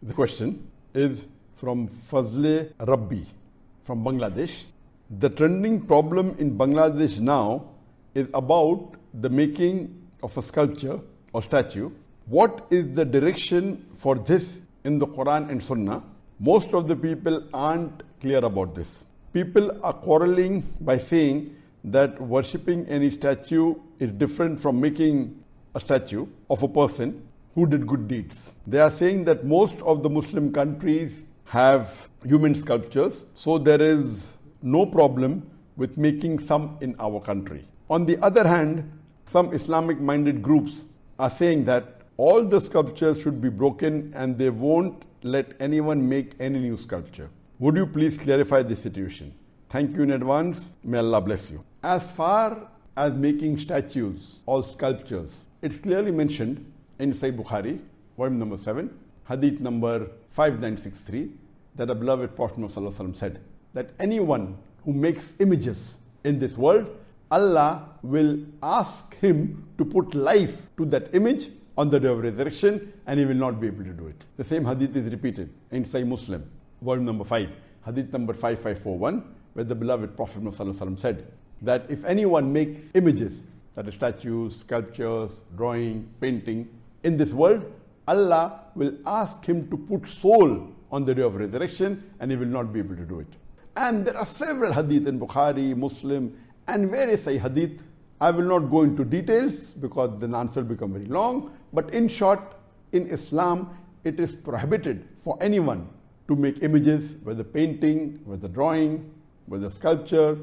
The question is from Fazle Rabbi from Bangladesh. The trending problem in Bangladesh now is about the making of a sculpture or statue. What is the direction for this in the Quran and Sunnah? Most of the people aren't clear about this. People are quarreling by saying that worshipping any statue is different from making a statue of a person who did good deeds. They are saying that most of the Muslim countries have human sculptures, so there is no problem with making some in our country. On the other hand, some Islamic-minded groups are saying that all the sculptures should be broken and they won't let anyone make any new sculpture. Would you please clarify this situation? Thank you in advance. May Allah bless you. As far as making statues or sculptures, it's clearly mentioned in Sahih Bukhari, volume number 7, hadith number 5963, that the beloved Prophet ﷺ said that anyone who makes images in this world, Allah will ask him to put life to that image on the day of resurrection, and he will not be able to do it. The same hadith is repeated in Sahih Muslim, volume number 5, hadith number 5541, where the beloved Prophet ﷺ said that if anyone makes images, that is statues, sculptures, drawing, painting, in this world, Allah will ask him to put soul on the day of resurrection, and he will not be able to do it. And there are several hadith in Bukhari, Muslim, and various hadith. I will not go into details because the answer will become very long. But in short, in Islam, it is prohibited for anyone to make images, whether painting, whether drawing, whether sculpture,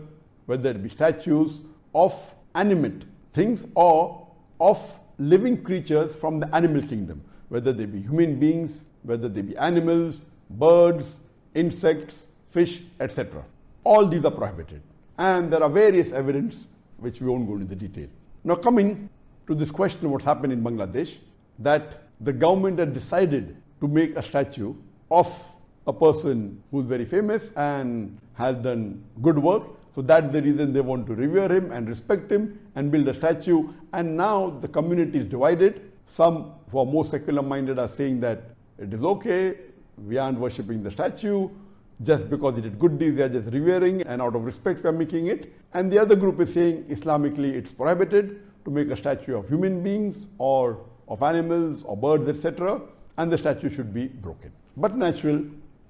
whether it be statues of animate things or of living creatures from the animal kingdom, whether they be human beings, whether they be animals, birds, insects, fish, etc. All these are prohibited. And there are various evidence which we won't go into the detail. Now coming to this question of what's happened in Bangladesh, that the government had decided to make a statue of a person who's very famous and has done good work. So that's the reason they want to revere him and respect him and build a statue. And now the community is divided. Some who are more secular minded are saying that it is okay, we aren't worshipping the statue. Just because he did good deeds, they are just revering, and out of respect we are making it. And the other group is saying Islamically it's prohibited to make a statue of human beings or of animals or birds, etc. And the statue should be broken. But natural,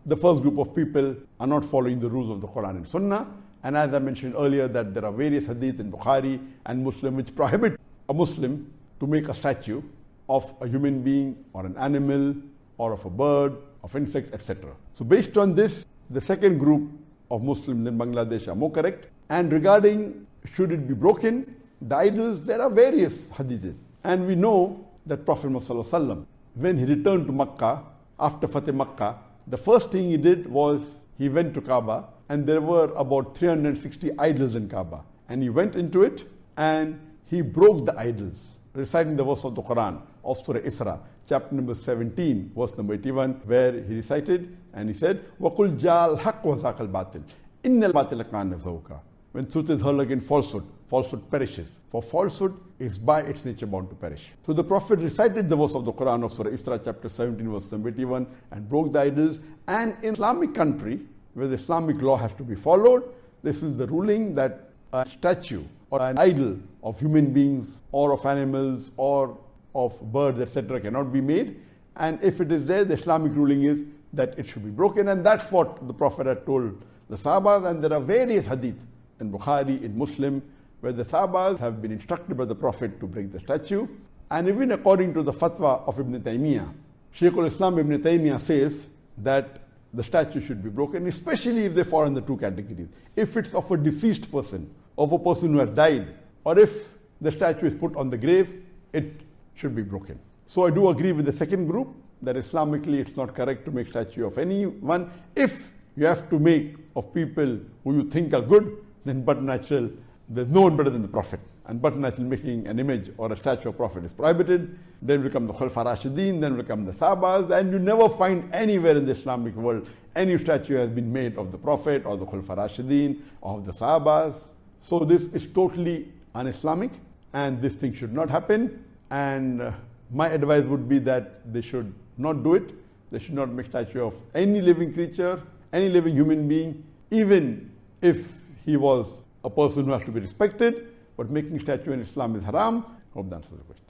the first group of people are not following the rules of the Quran and Sunnah. And as I mentioned earlier, that there are various hadith in Bukhari and Muslim which prohibit a Muslim to make a statue of a human being or an animal or of a bird, of insects, etc. So based on this, the second group of Muslims in Bangladesh are more correct. And regarding should it be broken, the idols, there are various hadiths. And we know that Prophet ﷺ, when he returned to Makkah, after Fateh Makkah, the first thing he did was he went to Kaaba, and there were about 360 idols in Kaaba. And he went into it and he broke the idols, reciting the verse of the Quran of Surah Isra, chapter number 17, verse number 81, where he recited and he said, وَقُلْ جَاءَ الْحَقُّ وَزَاقَ الْبَاطِلِ إِنَّ الْبَاطِلَ كَانَ زَهُوقًا. When truth is heard against falsehood, falsehood perishes. For falsehood is by its nature bound to perish. So the Prophet recited the verse of the Quran of Surah Isra, chapter 17, verse number 81, and broke the idols. And in Islamic country, where the Islamic law has to be followed, this is the ruling that a statue or an idol of human beings or of animals or of birds, etc. cannot be made. And if it is there, the Islamic ruling is that it should be broken. And that's what the Prophet had told the Sahabas. And there are various hadith in Bukhari, in Muslim, where the Sahabas have been instructed by the Prophet to break the statue. And even according to the fatwa of Ibn Taymiyyah, Shaykh al-Islam Ibn Taymiyyah says that the statue should be broken, especially if they fall in the two categories. If it's of a deceased person, of a person who has died, or if the statue is put on the grave, it should be broken. So I do agree with the second group that Islamically it's not correct to make statue of anyone. If you have to make of people who you think are good, then but natural, there's no one better than the Prophet. And but natural making an image or a statue of Prophet is prohibited. Then will come the Khulafa Rashidin, then will come the Sahabas, and you never find anywhere in the Islamic world any statue has been made of the Prophet or the Khulafa Rashidin or of the Sahabas. So this is totally un-Islamic, and this thing should not happen. And my advice would be that they should not do it. They should not make statue of any living creature, any living human being, even if he was a person who has to be respected. But making statue in Islam is haram. Hope that answers the question.